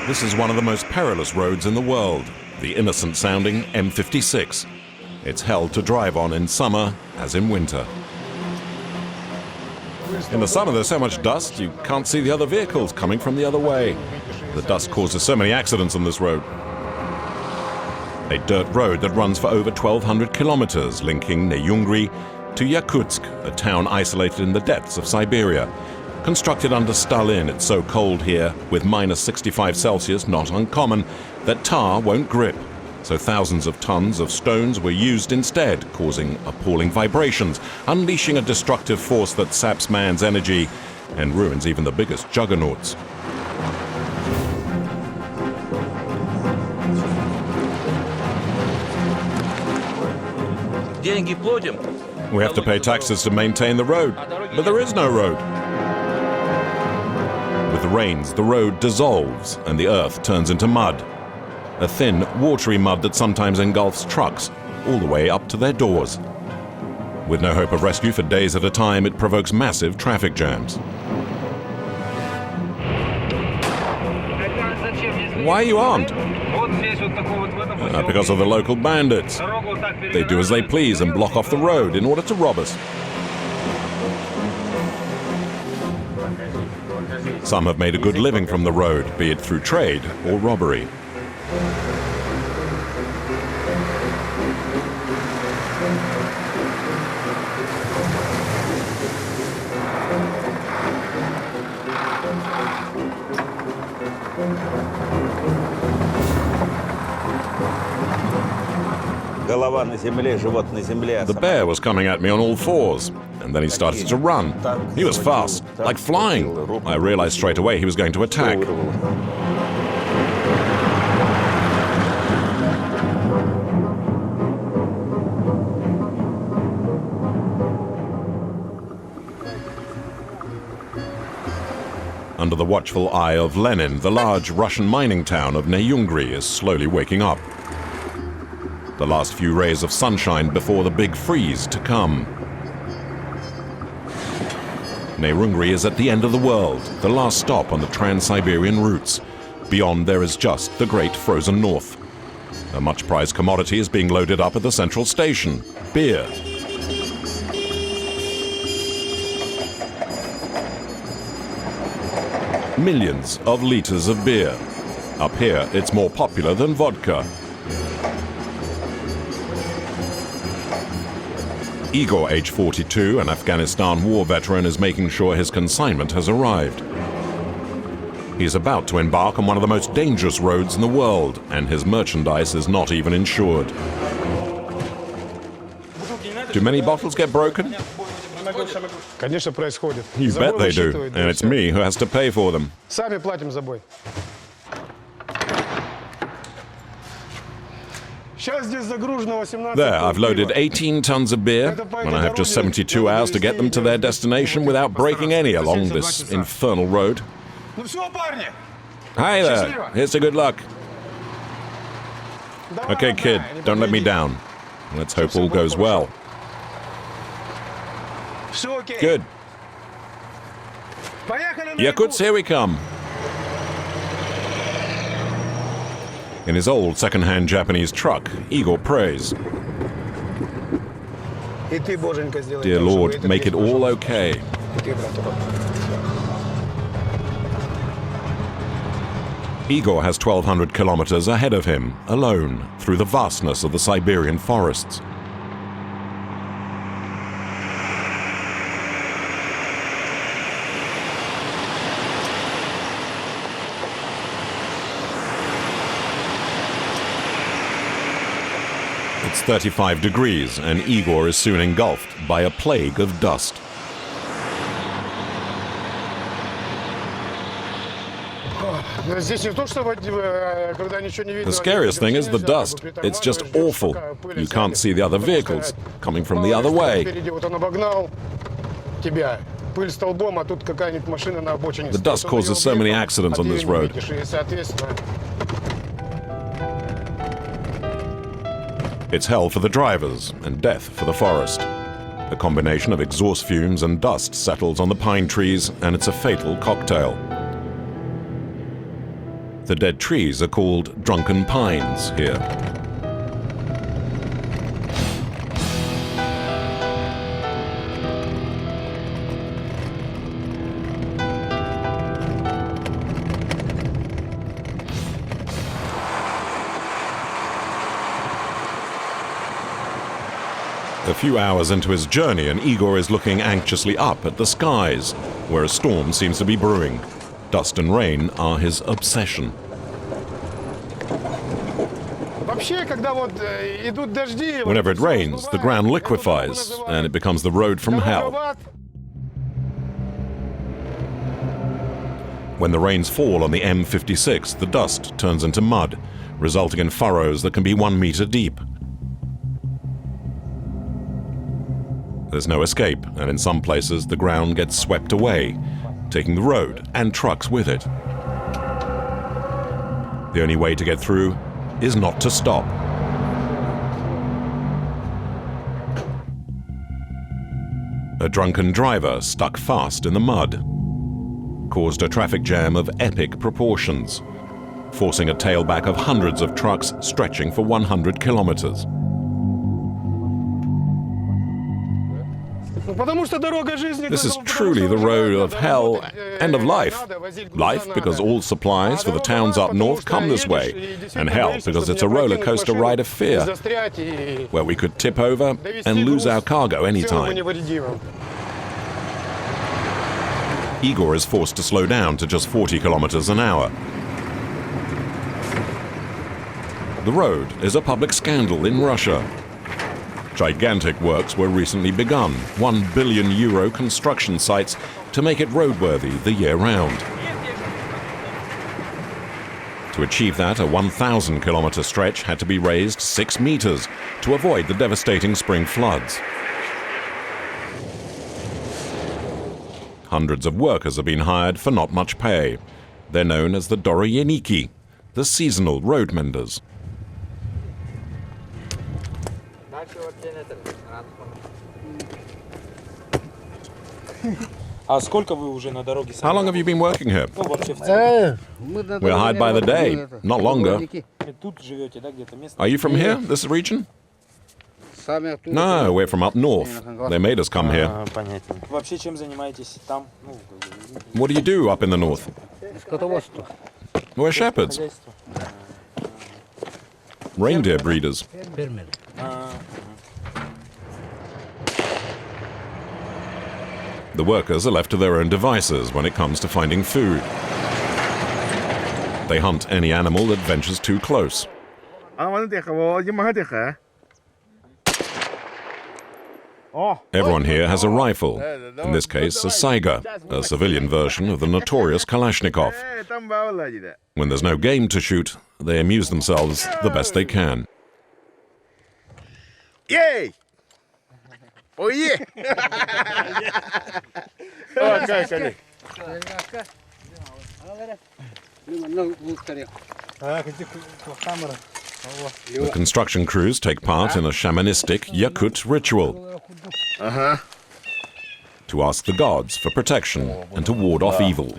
This is one of the most perilous roads in the world, the innocent-sounding M56. It's hell to drive on in summer as in winter. In the summer, there's so much dust, you can't see the other vehicles coming from the other way. The dust causes so many accidents on this road. A dirt road that runs for over 1,200 kilometers, linking Neyungri to Yakutsk, a town isolated in the depths of Siberia. Constructed under Stalin, it's so cold here, with minus 65 Celsius not uncommon, that tar won't grip. So thousands of tons of stones were used instead, causing appalling vibrations, unleashing a destructive force that saps man's energy and ruins even the biggest juggernauts. We have to pay taxes to maintain the road, but there is no road. With the rains, the road dissolves and the earth turns into mud. A thin, watery mud that sometimes engulfs trucks all the way up to their doors. With no hope of rescue for days at a time, it provokes massive traffic jams. Why are you armed? Because of the local bandits. They do as they please and block off the road in order to rob us. Some have made a good living from the road, be it through trade or robbery. The bear was coming at me on all fours, and then he started to run. He was fast, like flying. I realized straight away he was going to attack. Under the watchful eye of Lenin, the large Russian mining town of Neyungri is slowly waking up. The last few rays of sunshine before the big freeze to come. Neyungri is at the end of the world, the last stop on the Trans-Siberian routes. Beyond there is just the great frozen north. A much prized commodity is being loaded up at the central station: beer. Millions of liters of beer. Up here, it's more popular than vodka. Igor, age 42, an Afghanistan war veteran, is making sure his consignment has arrived. He's about to embark on one of the most dangerous roads in the world, and his merchandise is not even insured. Do many bottles get broken? You bet they do, and it's me who has to pay for them. There, I've loaded 18 tons of beer, and I have just 72 hours to get them to their destination without breaking any along this infernal road. Hi there, here's to good luck. Okay, kid, don't let me down. Let's hope all goes well. Good. Yakutsk, here we come. In his old second-hand Japanese truck, Igor prays. Dear Lord, make it all okay. Igor has 1,200 kilometers ahead of him, alone, through the vastness of the Siberian forests. It's 35 degrees, and Igor is soon engulfed by a plague of dust. The scariest thing is the dust. It's just awful. You can't see the other vehicles coming from the other way. The dust causes so many accidents on this road. It's hell for the drivers and death for the forest. A combination of exhaust fumes and dust settles on the pine trees, and it's a fatal cocktail. The dead trees are called drunken pines here. A few hours into his journey, and Igor is looking anxiously up at the skies, where a storm seems to be brewing. Dust and rain are his obsession. Whenever it rains, the ground liquefies, and it becomes the road from hell. When the rains fall on the M56, the dust turns into mud, resulting in furrows that can be 1 meter deep. There's no escape, and in some places the ground gets swept away, taking the road and trucks with it. The only way to get through is not to stop. A drunken driver stuck fast in the mud caused a traffic jam of epic proportions, forcing a tailback of hundreds of trucks stretching for 100 kilometers. This is truly the road of hell and of life. Life because all supplies for the towns up north come this way, and hell because it's a roller coaster ride of fear, where we could tip over and lose our cargo anytime. Igor is forced to slow down to just 40 kilometers an hour. The road is a public scandal in Russia. Gigantic works were recently begun, €1 billion construction sites to make it roadworthy the year round. To achieve that, a 1,000-kilometer stretch had to be raised 6 meters to avoid the devastating spring floods. Hundreds of workers have been hired for not much pay. They're known as the Doroyeniki, the seasonal road menders. How long have you been working here? We're hired by the day, not longer. Are you from here, this region? No, we're from up north. They made us come here. What do you do up in the north? We're shepherds. Reindeer breeders. The workers are left to their own devices when it comes to finding food. They hunt any animal that ventures too close. Everyone here has a rifle, in this case a Saiga, a civilian version of the notorious Kalashnikov. When there's no game to shoot, they amuse themselves the best they can. Yay! Oh yeah! The construction crews take part in a shamanistic Yakutsk ritual to ask the gods for protection and to ward off evil.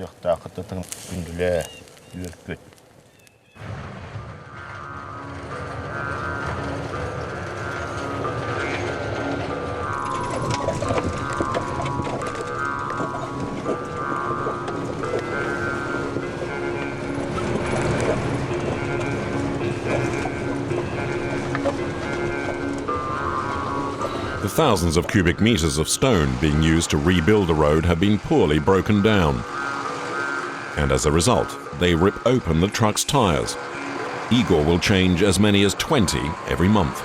The thousands of cubic meters of stone being used to rebuild the road have been poorly broken down. And as a result, they rip open the truck's tires. Igor will change as many as 20 every month.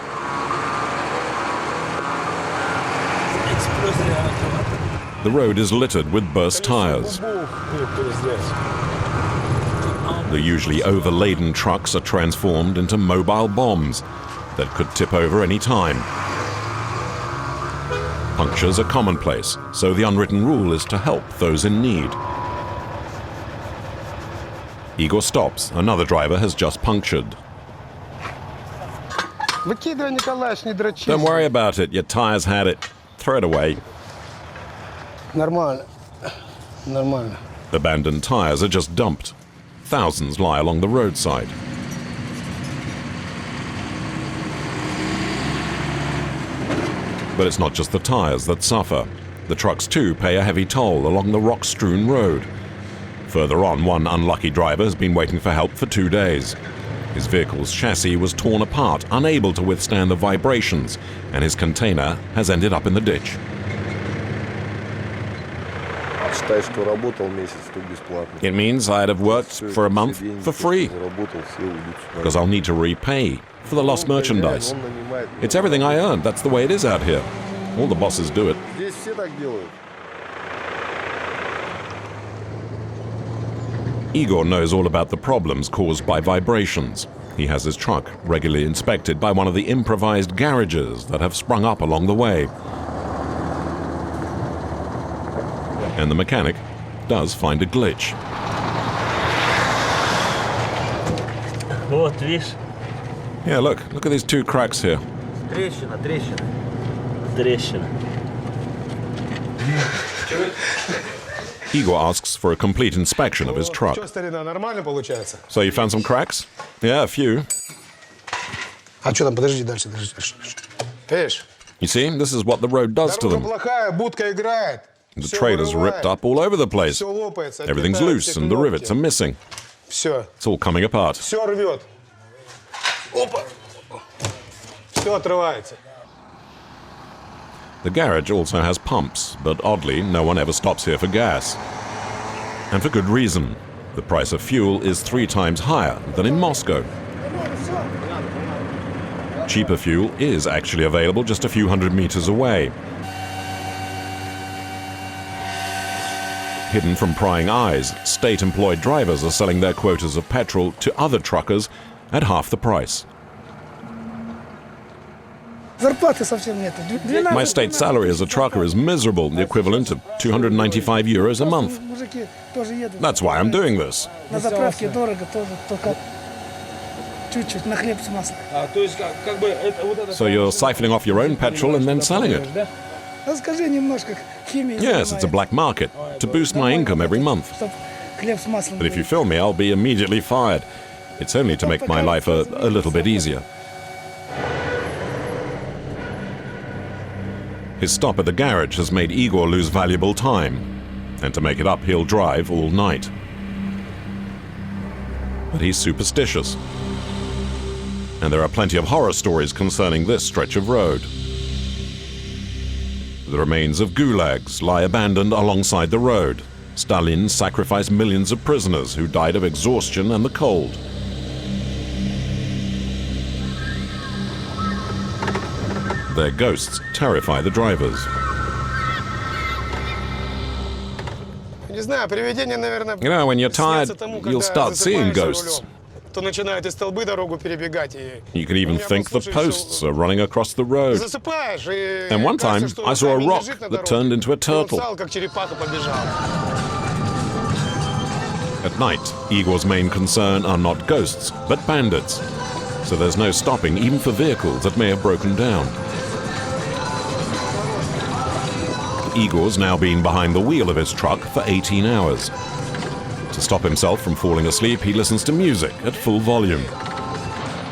The road is littered with burst tires. The usually overladen trucks are transformed into mobile bombs that could tip over any time. Punctures are commonplace, so the unwritten rule is to help those in need. Igor stops. Another driver has just punctured. Don't worry about it. Your tires had it. Throw it away. Нормально. Нормально. Abandoned tires are just dumped. Thousands lie along the roadside. But it's not just the tires that suffer. The trucks too pay a heavy toll along the rock-strewn road. Further on, one unlucky driver has been waiting for help for 2 days. His vehicle's chassis was torn apart, unable to withstand the vibrations, and his container has ended up in the ditch. It means I'd have worked for a month for free, because I'll need to repay for the lost merchandise. It's everything I earned. That's the way it is out here. All the bosses do it. Igor knows all about the problems caused by vibrations. He has his truck regularly inspected by one of the improvised garages that have sprung up along the way. And the mechanic does find a glitch. Вот, видишь? Yeah, look at these 2 cracks here. Трещина. Igor asks for a complete inspection of his truck. So you found some cracks? Yeah, a few. You see, this is what the road does to them. The trailer's ripped up all over the place. Everything's loose and the rivets are missing. It's all coming apart. The garage also has pumps, but oddly, no one ever stops here for gas. And for good reason. The price of fuel is 3 times higher than in Moscow. Cheaper fuel is actually available just a few hundred meters away. Hidden from prying eyes, state-employed drivers are selling their quotas of petrol to other truckers at half the price. My state salary as a trucker is miserable, the equivalent of 295 euros a month. That's why I'm doing this. So you're siphoning off your own petrol and then selling it? Yes, it's a black market, to boost my income every month. But if you film me, I'll be immediately fired. It's only to make my life a little bit easier. His stop at the garage has made Igor lose valuable time, and to make it up, he'll drive all night. But he's superstitious. And there are plenty of horror stories concerning this stretch of road. The remains of gulags lie abandoned alongside the road. Stalin sacrificed millions of prisoners who died of exhaustion and the cold. Their ghosts terrify the drivers. You know, when you're tired, you'll start seeing ghosts. You can even think the posts are running across the road. And one time, I saw a rock that turned into a turtle. At night, Igor's main concern are not ghosts, but bandits. So there's no stopping, even for vehicles that may have broken down. Igor's now been behind the wheel of his truck for 18 hours. To stop himself from falling asleep, he listens to music at full volume.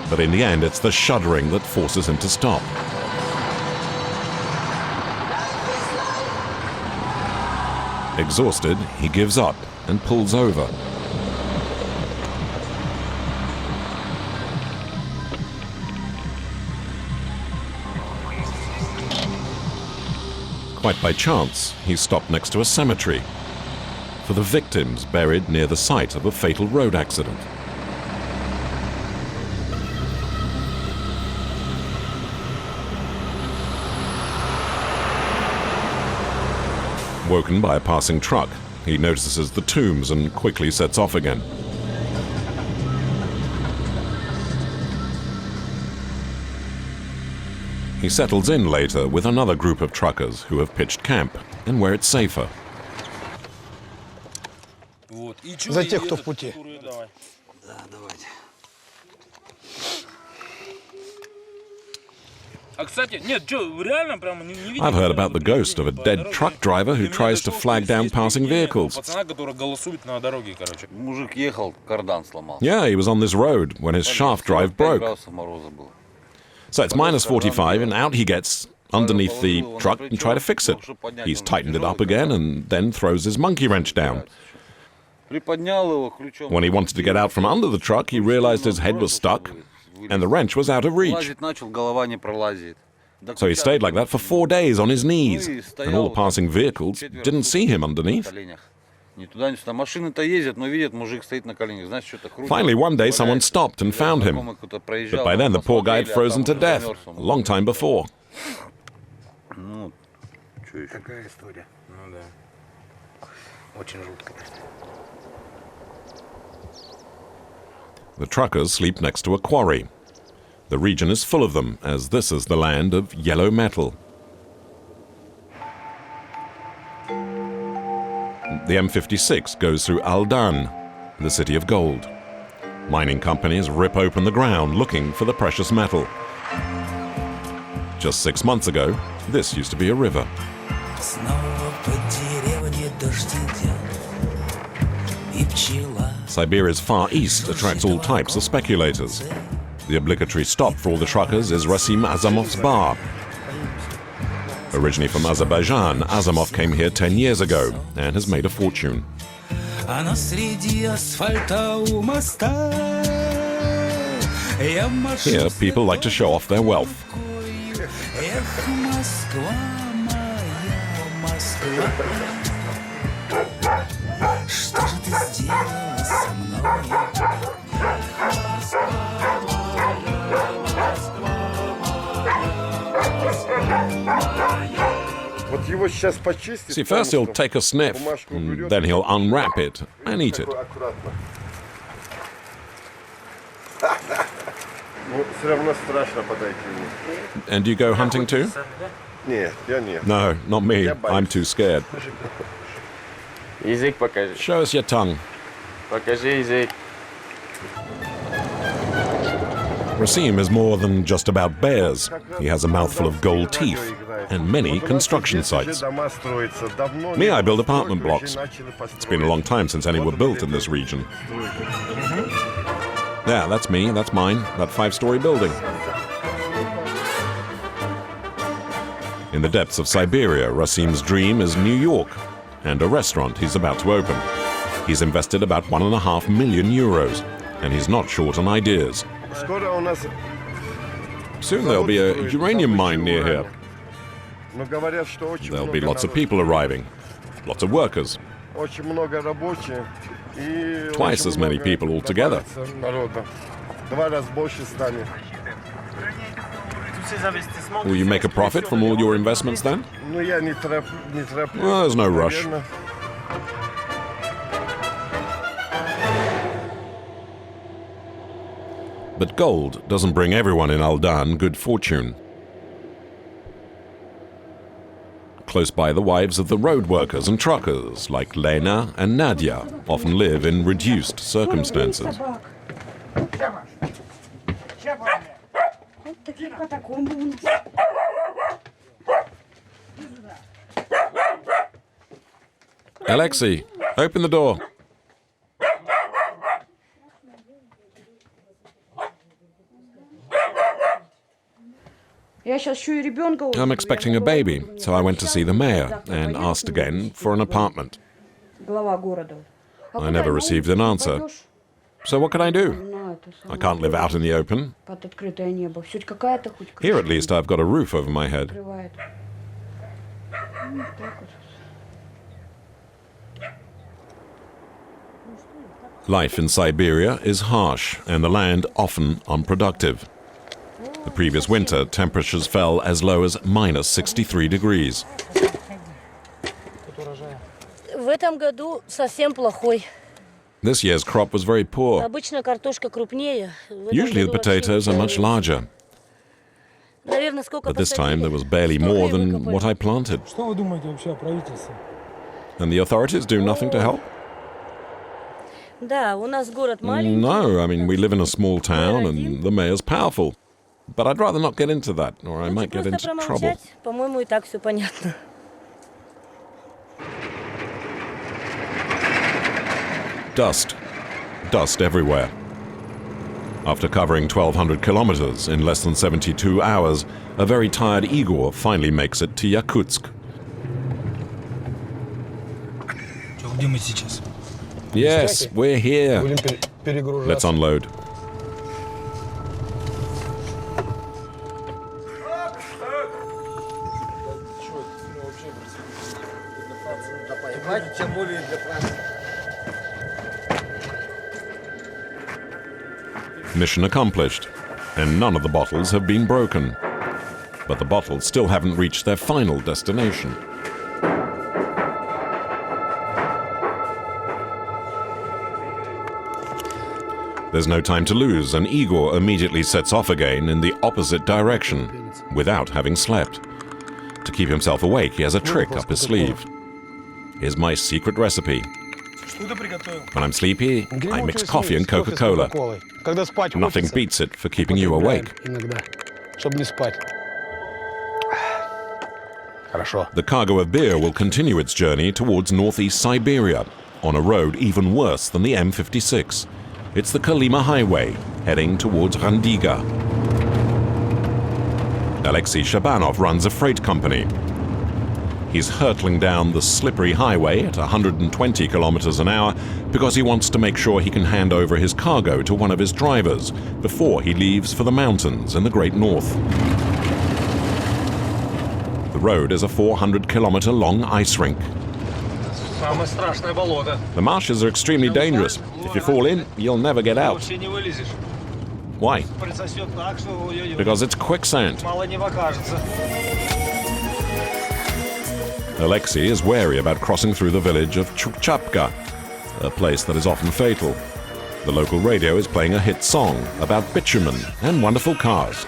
But in the end, it's the shuddering that forces him to stop. Exhausted, he gives up and pulls over. Quite by chance, he stopped next to a cemetery for the victims buried near the site of a fatal road accident. Woken by a passing truck, he notices the tombs and quickly sets off again. He settles in later with another group of truckers who have pitched camp and where it's safer. За тех, кто в пути. I've heard about the ghost of a dead truck driver who tries to flag down passing vehicles. Yeah, he was on this road when his shaft drive broke. So it's minus 45 and out he gets underneath the truck and try to fix it. He's tightened it up again and then throws his monkey wrench down. When he wanted to get out from under the truck, he realized his head was stuck and the wrench was out of reach. So he stayed like that for 4 days on his knees, and all the passing vehicles didn't see him underneath. Finally, one day someone stopped and found him. But by then the poor guy had frozen to death, a long time before. Такая история. Ну да. Очень жутко. The truckers sleep next to a quarry. The region is full of them, as this is the land of yellow metal. The M56 goes through Aldan, the city of gold. Mining companies rip open the ground looking for the precious metal. Just 6 months ago, this used to be a river. Siberia's far east attracts all types of speculators. The obligatory stop for all the truckers is Rasim Azamov's bar. Originally from Azerbaijan, Azamov came here 10 years ago and has made a fortune. Here, people like to show off their wealth. See, first he'll take a sniff, and then he'll unwrap it and eat it. And do you go hunting too? No, not me. I'm too scared. Show us your tongue. Rasim is more than just about bears. He has a mouthful of gold teeth and many construction sites. Me, I build apartment blocks. It's been a long time since any were built in this region. Yeah, that's me, that's mine, that 5-story building. In the depths of Siberia, Rasim's dream is New York and a restaurant he's about to open. He's invested about €1.5 million, and he's not short on ideas. Soon there'll be a uranium mine near here. There'll be lots of people arriving, lots of workers. Twice as many people altogether. Will you make a profit from all your investments then? Well, there's no rush. But gold doesn't bring everyone in Aldan good fortune. Close by, the wives of the road workers and truckers, like Lena and Nadia, often live in reduced circumstances. Alexei, open the door. I'm expecting a baby, so I went to see the mayor and asked again for an apartment. I never received an answer. So what can I do? I can't live out in the open. Here at least I've got a roof over my head. Life in Siberia is harsh and the land often unproductive. The previous winter, temperatures fell as low as minus 63 degrees. This year's crop was very poor. Usually the potatoes are much larger. But this time there was barely more than what I planted. And the authorities do nothing to help? No, I mean, we live in a small town and the mayor's powerful. But I'd rather not get into that, or I might get into trouble. По-моему, и так все понятно. Dust. Dust everywhere. After covering 1,200 kilometers in less than 72 hours, a very tired Igor finally makes it to Yakutsk. Где мы сейчас? Yes, we're here. Будем перегружаться. Let's unload. Тем более для Франции. Mission accomplished, and none of the bottles have been broken. But the bottles still haven't reached their final destination. There's no time to lose, and Igor immediately sets off again in the opposite direction, without having slept. To keep himself awake, he has a trick up his sleeve. Here's my secret recipe. When I'm sleepy, I mix coffee and Coca-Cola. Когда спать Nothing хочется, beats it for keeping you awake. иногда, чтобы не спать. Хорошо. The cargo of beer will continue its journey towards northeast Siberia, on a road even worse than the M56. It's the Kolyma Highway, heading towards Reindeer. Alexei Shabanov runs a freight company. He's hurtling down the slippery highway at 120 kilometers an hour because he wants to make sure he can hand over his cargo to one of his drivers before he leaves for the mountains in the Great North. The road is a 400-kilometer-long ice rink. Самое страшное болото. The marshes are extremely dangerous. If you fall in, you'll never get out. Вообще не вылезешь. Why? Присосет так, что ой-ой-ой. Because it's quicksand. Мало не покажется. Alexei is wary about crossing through the village of Chukchapka, a place that is often fatal. The local radio is playing a hit song about bitumen and wonderful cars.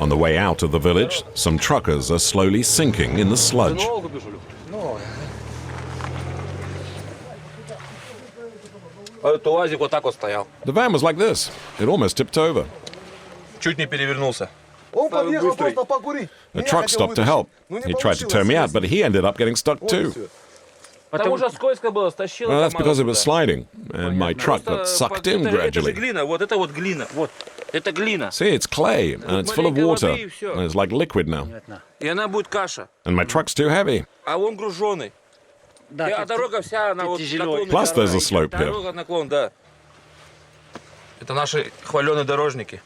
On the way out of the village, some truckers are slowly sinking in the sludge. УАЗик вот так вот стоял. The van was like this. It almost tipped over. Чуть не перевернулся. Он подъехал просто покурить. A truck stopped to help. He tried to turn me out, but he ended up getting stuck too. Там уже скользко было, стащило. Well, that's because it was sliding, and my truck got sucked in Это же gradually. глина, вот это вот глина, вот. Это глина. See, it's clay, and it's full of water, and it's like liquid now. И она будет каша. And my truck's too heavy. А он груженый. А дорога вся, она вот наклонная. Plus there's a slope here. Дорога наклон, да. Это наши хваленые дорожники.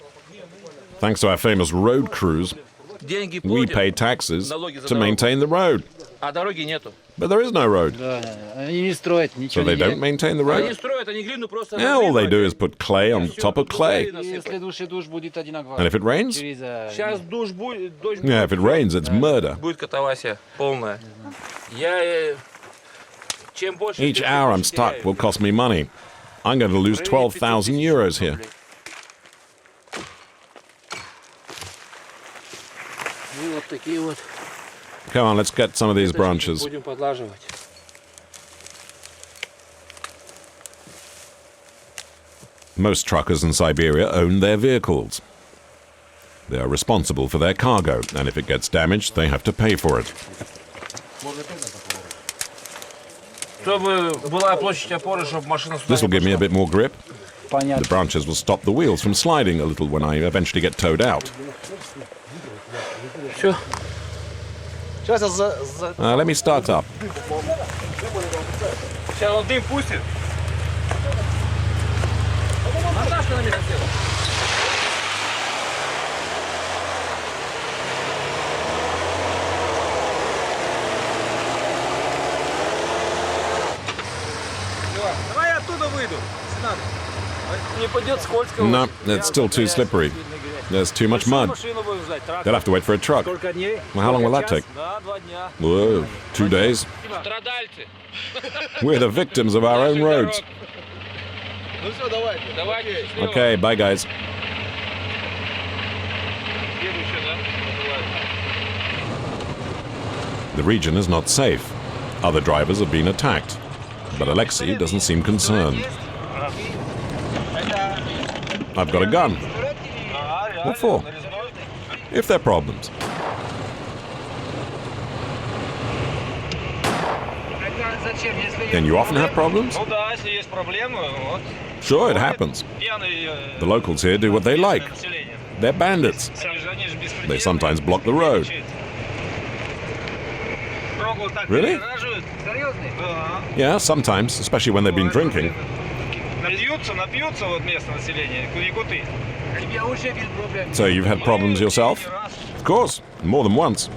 Thanks to our famous road crews, Деньги we платят, pay taxes налоги за to дорогу. maintain the road. А дороги нету. But there is no road, Они не строят, so ничего they не don't делают. maintain the Они road. строят, они глину просто... Yeah, all they do is разливают. put clay on top of clay. Если душ будет одинаково. And if it rains? Сейчас дождь будет, Yeah, if it rains, it's murder. будет катавасия полная. Чем больше... Each hour I'm stuck will cost me money. I'm going to lose 12,000 euros here. Вот такие вот. Come on, let's get some of these branches. Будем подлаживать. Most truckers in Siberia own their vehicles. They are responsible for their cargo, and if it gets damaged, they have to pay for it. Чтобы была площадь опоры, чтобы машина сюда This will не give me a пошла. bit more grip. The Понятно. branches will stop the wheels from sliding a little when I eventually get towed out. Всё. Сейчас я Let me start up. Сейчас он дым пустит. Наташка на меня села. No, it's still too slippery. There's too much mud. They'll have to wait for a truck. Well, how long will that take? Whoa, 2 days? We're the victims of our own roads. Okay, bye guys. The region is not safe. Other drivers have been attacked. But Alexei doesn't seem concerned. I've got a gun. What for? If there are problems. And you often have problems? Sure, it happens. The locals here do what they like. They're bandits. They sometimes block the road. Really? Yeah, sometimes, especially when they've been drinking. So you've had problems yourself? Of course, more than once.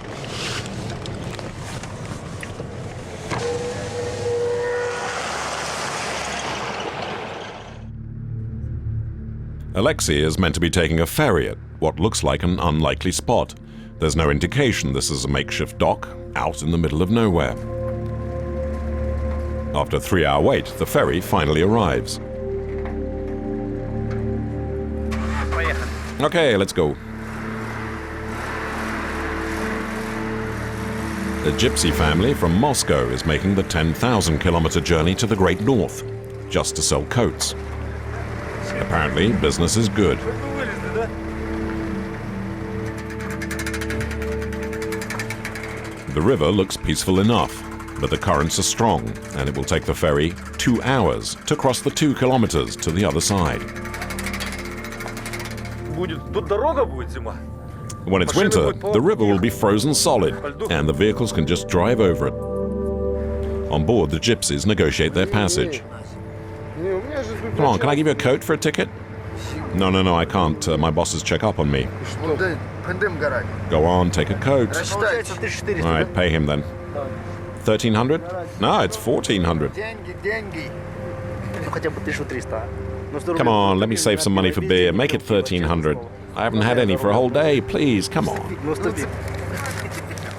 Alexei is meant to be taking a ferry at what looks like an unlikely spot. There's no indication this is a makeshift dock out in the middle of nowhere. After a 3-hour wait, the ferry finally arrives. Okay, let's go. A gypsy family from Moscow is making the 10,000-kilometer journey to the Great North, just to sell coats. Apparently, business is good. The river looks peaceful enough, but the currents are strong, and it will take the ferry 2 hours to cross the 2 kilometers to the other side. When it's winter, the river will be frozen solid, and the vehicles can just drive over it. On board, the gypsies negotiate their passage. Come on, can I give you a coat for a ticket? No, I can't. My bosses check up on me. Go on, take a coat. All right, pay him then. 1,300? No, it's 1,400. Come on, let me save some money for beer. Make it 1,300. I haven't had any for a whole day. Please, come on.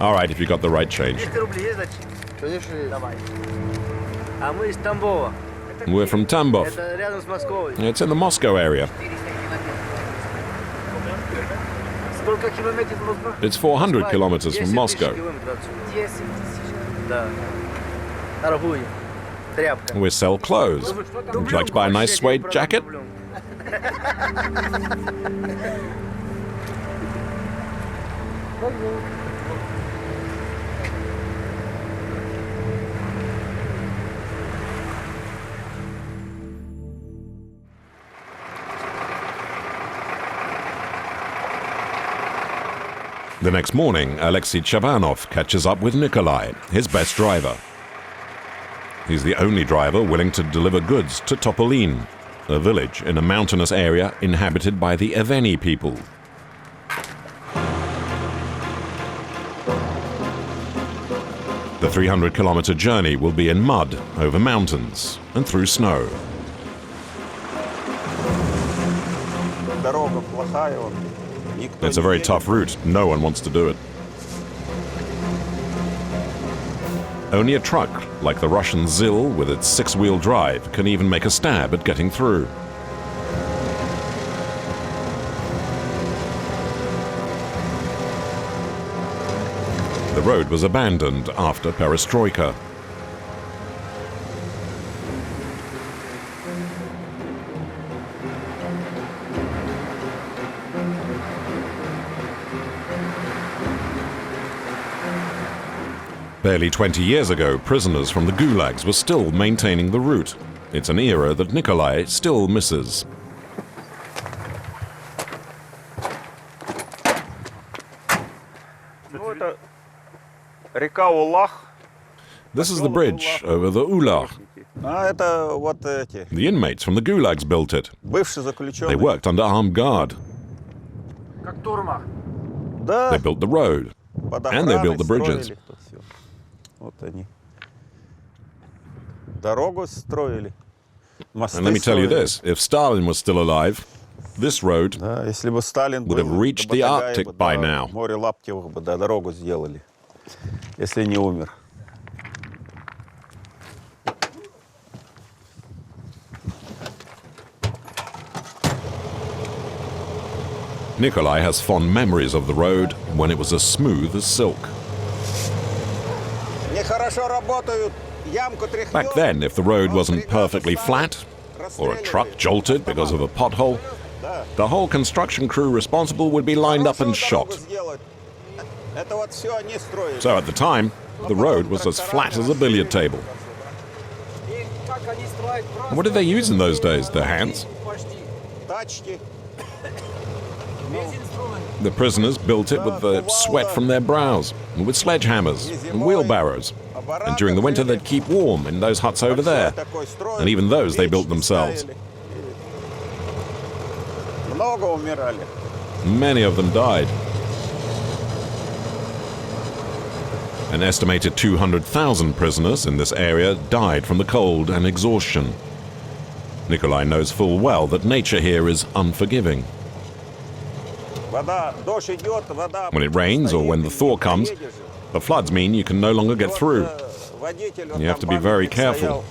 All right, if you got the right change. We're from Tambov. It's in the Moscow area. It's 400 kilometers from Moscow. We sell clothes. Would you like to buy a nice suede jacket? The next morning, Alexei Chavanov catches up with Nikolai, his best driver. He's the only driver willing to deliver goods to Topoline, a village in a mountainous area inhabited by the Eveni people. The 300-kilometer journey will be in mud, over mountains, and through snow. It's a very tough route. No one wants to do it. Only a truck, like the Russian ZIL with its 6-wheel drive, can even make a stab at getting through. The road was abandoned after perestroika. Barely 20 years ago, prisoners from the Gulags were still maintaining the route. It's an era that Nikolai still misses. This is the bridge over the Ular. The inmates from the Gulags built it. They worked under armed guard. They built the road. And they built the bridges. And let me tell you this, if Stalin was still alive, this road would have reached the Arctic by now. Nikolai has fond memories of the road when it was as smooth as silk. Back then, if the road wasn't perfectly flat, or a truck jolted because of a pothole, the whole construction crew responsible would be lined up and shot. So at the time, the road was as flat as a billiard table. What did they use in those days? Their hands? The prisoners built it with the sweat from their brows, and with sledgehammers and wheelbarrows. And during the winter they'd keep warm in those huts over there. And even those they built themselves. Many of them died. An estimated 200,000 prisoners in this area died from the cold and exhaustion. Nikolai knows full well that nature here is unforgiving. When it rains or when the thaw comes, the floods mean you can no longer get through. You have to be very careful.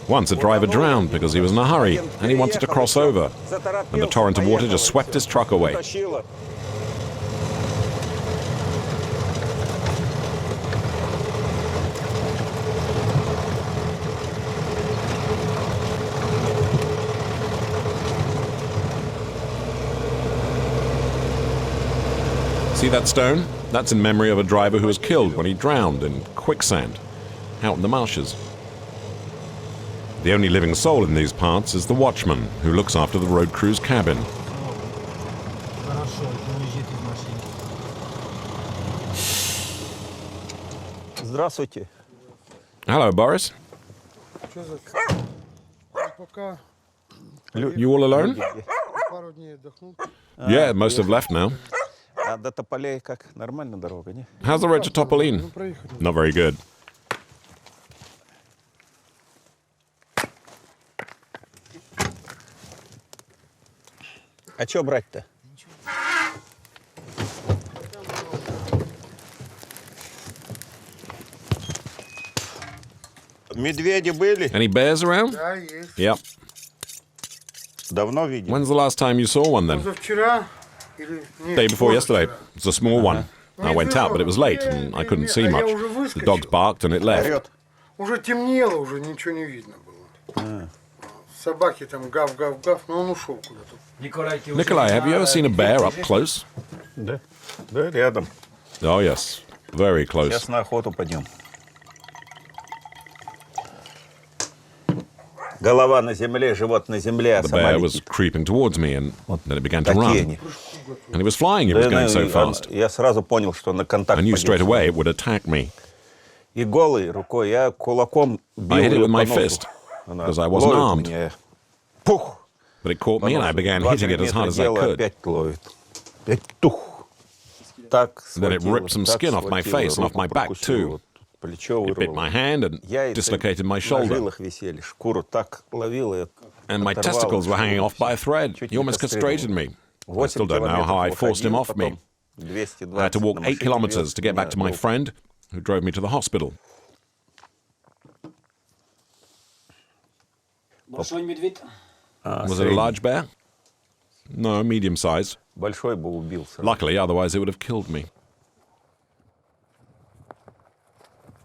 Once a driver drowned because he was in a hurry and he wanted to cross over, and the torrent of water just swept his truck away. See that stone? That's in memory of a driver who was killed when he drowned in quicksand out in the marshes. The only living soul in these parts is the watchman who looks after the road crew's cabin. Hello, Boris. You all alone? Yeah, most have left now. How's the road to Topoline? Not very good. А что брать-то? Медведи были? Any bears around? Yep. Давно видел? When's the last time you saw one then? Day before yesterday. It's a small one. I went out, but it was late and I couldn't see much. The dogs barked and it left. Уже темнело, уже ничего не видно было. Собаки там гав-гав-гав, но он ушел куда-то. Nikolai, have you ever seen a bear up close? Да, да, рядом. Oh, yes. Very close. Сейчас на охоту пойдем. Голова на земле, живот на земле, а The сама bear was летит. creeping towards me and then it began to run. Такие они. And it was flying, it was going so fast. Я сразу понял, что на контакт I knew straight пойдет. away it would attack me. И голой рукой я кулаком бил I hit it её with my по носу. fist, Она because I wasn't ловит armed. меня. Пух! But it caught me and I began hitting it as hard as I Дело could. опять ловит. Опять тух. Так Then it схватило, ripped some так skin off my схватило, face and off руку my back прокусило, too. вот плечо It bit my вырвало. hand and Яйца dislocated my на shoulder. жилах висели, шкуру так ловила, я And my оторвал testicles were шкуру. hanging off by a thread. Чуть He не almost кастрировал. castrated me. I still 8 don't know how I километров forced him уходил, off me. потом 220 I had to walk на 8 машине kilometers вез to get back меня to my до- friend, who drove me to the hospital. Большой медведь. Was it a large bear? No, medium-sized. Большой бы убил сразу. Luckily, otherwise it would have killed me.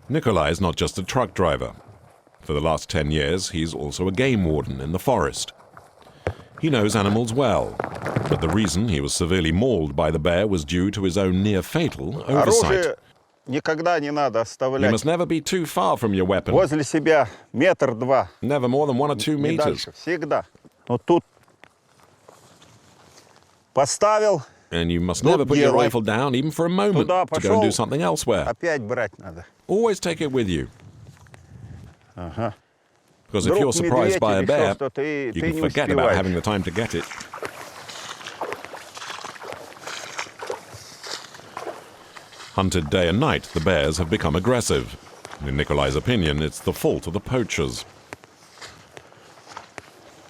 Nikolai is not just a truck driver. For the last 10 years, he's also a game warden in the forest. He knows animals well, but the reason he was severely mauled by the bear was due to his own near-fatal oversight. Оружие никогда не надо You оставлять must never be too far from your weapon, возле себя 1-2 метра. never more than 1 or 2 Не meters. дальше. Всегда. Вот тут поставил, And you must never put your делай. rifle down, even for a moment, Туда to go and do пошел. something elsewhere. опять брать надо. Always take it with you. Ага. Because if Вдруг you're surprised медведь by a или bear, еще что-то, и you ты can не forget about успеваешь. having the time to get it. Hunted day and night, the bears have become aggressive. In Nikolai's opinion, it's the fault of the poachers.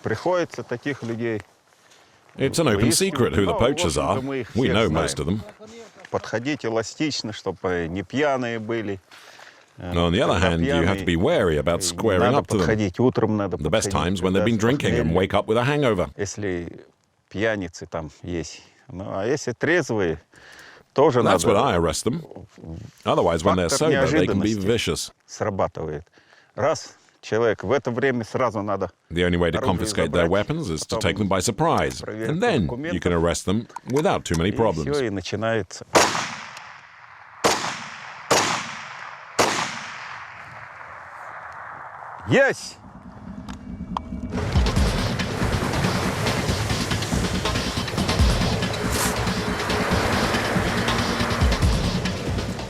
Приходится таких людей It's an open secret who the poachers are. We know most of them. подходить эластично, чтобы не пьяные были. On the other hand, you have to be wary about squaring Надо up to them. подходить утром, надо The best подходить, times when they've been когда drinking and похмелье. wake up with a hangover. Если пьяницы там есть. Ну, а если трезвые, тоже That's when I надо. arrest them. Otherwise, when they're Фактор sober, they can be неожиданности vicious. срабатывает. Раз человек, в это время сразу надо. The only way to confiscate their weapons is to take them by surprise. And then you can arrest them without too many И problems. все, и начинается. Есть!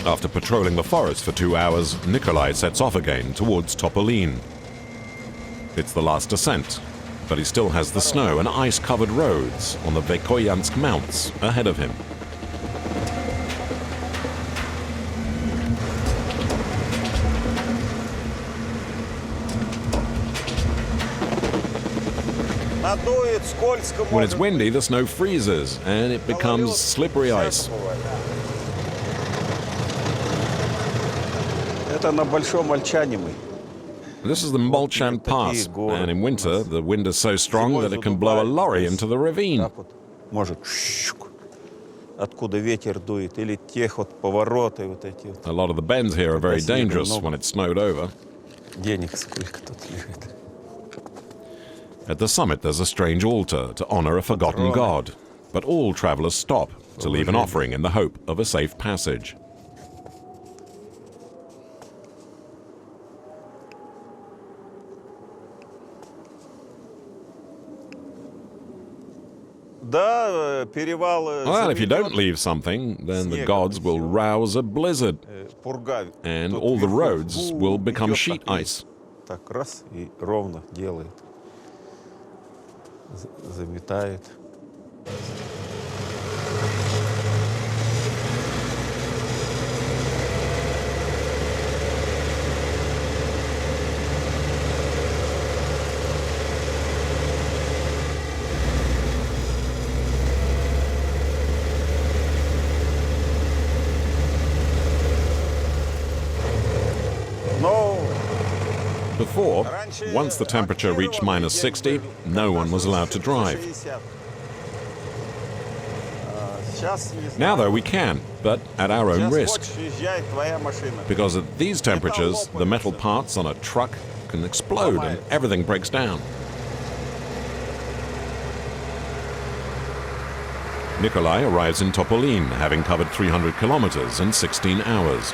After patrolling the forest for 2 hours, Nikolai sets off again towards Topoline. It's the last descent, but he still has the snow and ice-covered roads on the Vekoyansk mounts ahead of him. Надует, скользко. When it's windy, the snow freezes and it becomes slippery ice. Это на Большом Ольчане мы. This is the Molchan Pass, and in winter, the wind is so strong that it can blow a lorry into the ravine. Так вот, может, щук, откуда ветер дует, или тех вот повороты вот эти вот. A lot of the bends here are very dangerous when it's snowed over. Денег сколько тут лежит. At the summit, there's a strange altar to honor a forgotten god, but all travelers stop to leave an offering in the hope of a safe passage. Да, перевал. Well, if you don't leave something, then the gods will rouse a blizzard, Пурга. and тут all the вверху, roads will become идет sheet так, ice. Так раз и ровно делает. Заметает. Но Before, once the temperature reached minus 60, no one was allowed to drive. Now, though, we can, but at our own risk. Because at these temperatures, the metal parts on a truck can explode and everything breaks down. Nikolai arrives in Topoline, having covered 300 kilometers in 16 hours.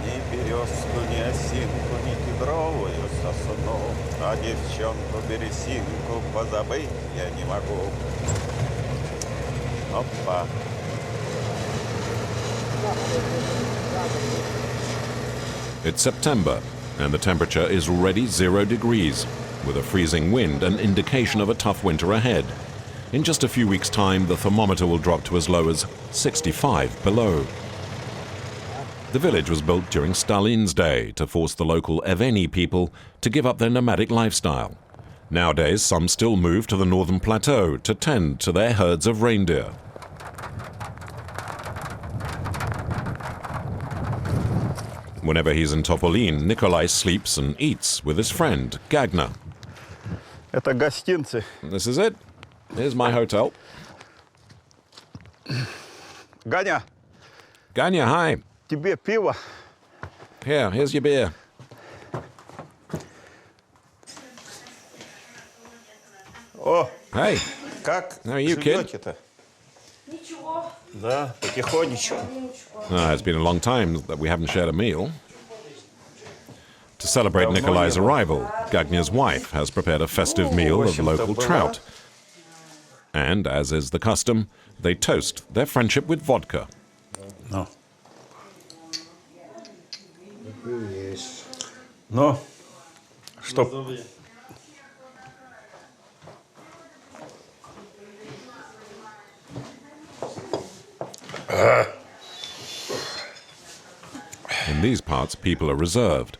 Ни березку, ни осинку, ни кедровую сосну, а девчонку-бересинку позабыть я не могу. Опа. It's September, and the temperature is already 0 degrees, with a freezing wind an indication of a tough winter ahead. In just a few weeks' time, the thermometer will drop to as low as 65 below. The village was built during Stalin's day to force the local Eveni people to give up their nomadic lifestyle. Nowadays, some still move to the northern plateau to tend to their herds of reindeer. Whenever he's in Topoline, Nikolai sleeps and eats with his friend, Gagna. Это гостинцы. This is it. Here's my hotel. Ганя, Ganya, hi. тебе пиво? Here's your beer. О, Hey, как How are you, kid? живете-то? Да, потихонечку. it's been a long time that we haven't shared a meal. To celebrate Nikolai's arrival, Gagna's wife has prepared a festive meal of local trout. And, as is the custom, they toast their friendship with vodka. Ну. Ну, что? In these parts, people are reserved.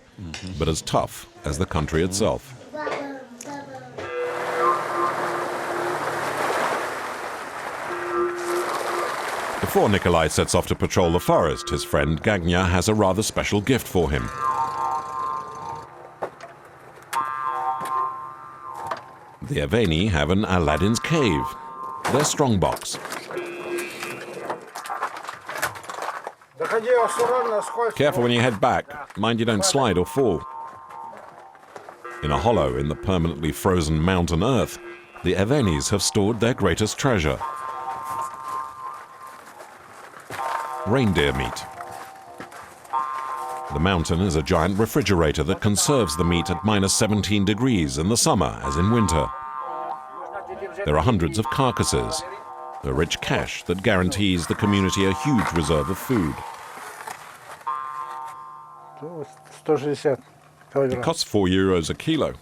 but as tough as the country itself. Before Nikolai sets off to patrol the forest, his friend Gagnia has a rather special gift for him. The Eveni have an Aladdin's cave, their strongbox. Careful when you head back. Mind you don't slide or fall. In a hollow in the permanently frozen mountain earth, the Evenis have stored their greatest treasure: reindeer meat. The mountain is a giant refrigerator that conserves the meat at -17 degrees in the summer as in winter. There are hundreds of carcasses, a rich cache that guarantees the community a huge reserve of food. It costs €4 a kilo.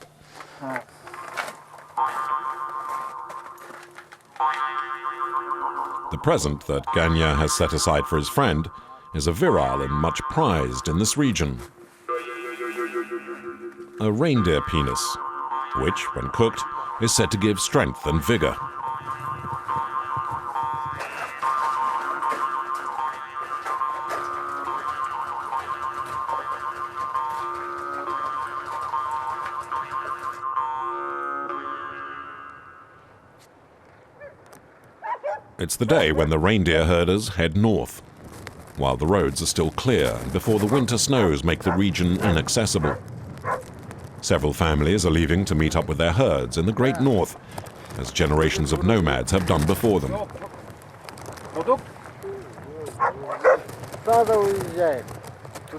The present that Gagnia has set aside for his friend is a virile and much prized in this region. A reindeer penis, which, when cooked, is said to give strength and vigor. It's the day when the reindeer herders head north, while the roads are still clear and before the winter snows make the region inaccessible. Several families are leaving to meet up with their herds in the Great North, as generations of nomads have done before them.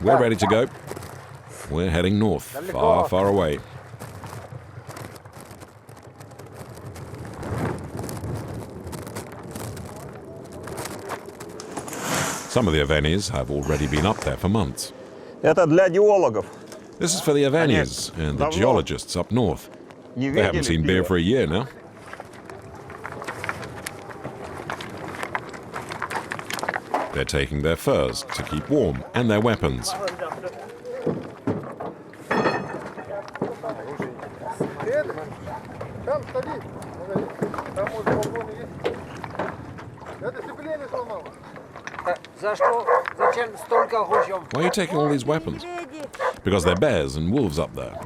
We're ready to go. We're heading north, far, far away. Some of the Evenis have already been up there for months. Это для геологов. This is for the Evenis and the geologists up north. They haven't seen beer for a year now. They're taking their furs to keep warm and their weapons. Why are you taking all these weapons? Because there are bears and wolves up there.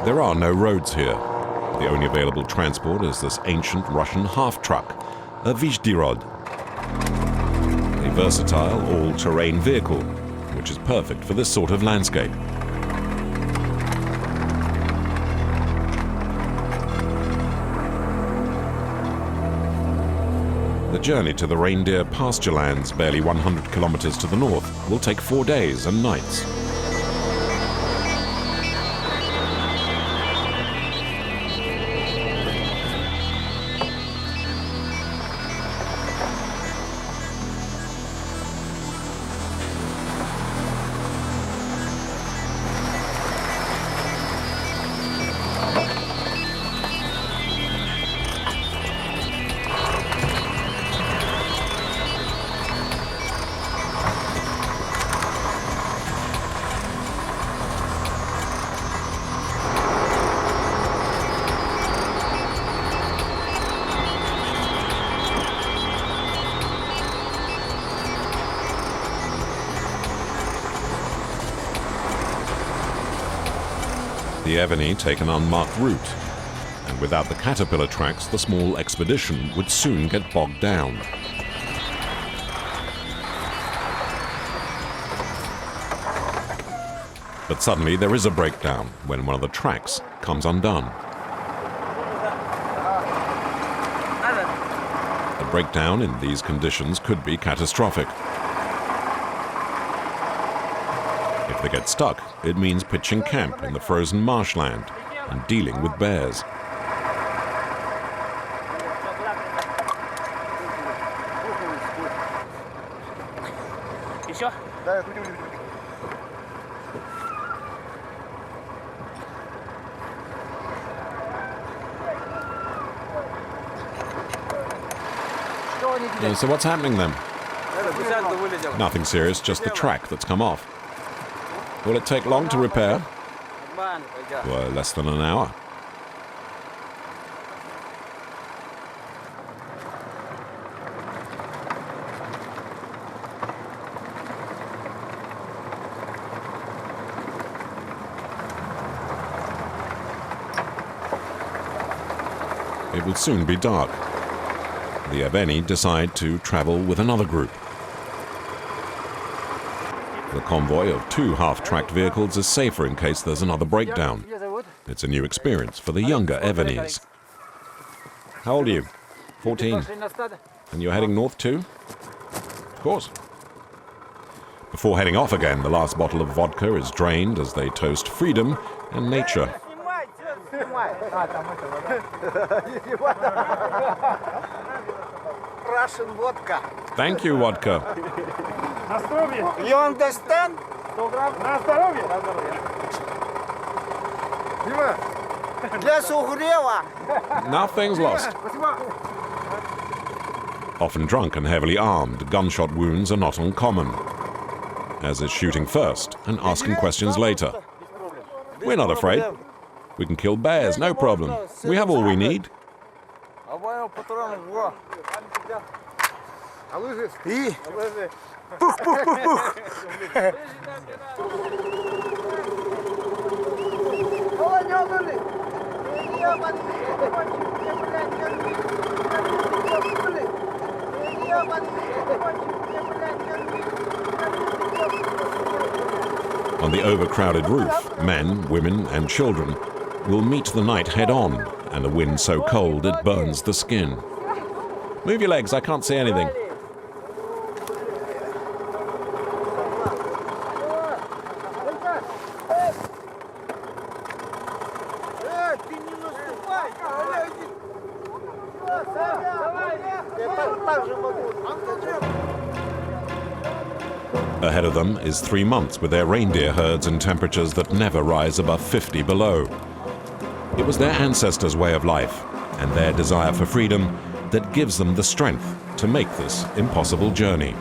There are no roads here. The only available transport is this ancient Russian half-truck, a Vizhdirod. A versatile, all-terrain vehicle, which is perfect for this sort of landscape. The journey to the reindeer pasture lands, barely 100 kilometers to the north, will take 4 days and nights. The Eveni take an unmarked route, and without the caterpillar tracks, the small expedition would soon get bogged down. But suddenly there is a breakdown when one of the tracks comes undone. A breakdown in these conditions could be catastrophic. If they get stuck, it means pitching camp in the frozen marshland and dealing with bears. So what's happening then? Nothing serious, just the track that's come off. Will it take long to repair? Well, less than an hour. It will soon be dark. The Eveni decide to travel with another group. The convoy of 2 half-tracked vehicles is safer in case there's another breakdown. It's a new experience for the younger Evenis. How old are you? 14. And you're heading north too? Of course. Before heading off again, the last bottle of vodka is drained as they toast freedom and nature. Russian vodka. Thank you, vodka. You understand? Для сугрева. Nothing's lost. Often drunk and heavily armed, gunshot wounds are not uncommon, as is shooting first and asking questions later. We're not afraid. We can kill bears, no problem. We have all we need. И On the overcrowded roof, men, women, and children will meet the night head-on, and the wind so cold it burns the skin. Move your legs, I can't see anything. Ahead of them is 3 months with their reindeer herds and temperatures that never rise above 50 below. It was their ancestors' way of life and their desire for freedom that gives them the strength to make this impossible journey.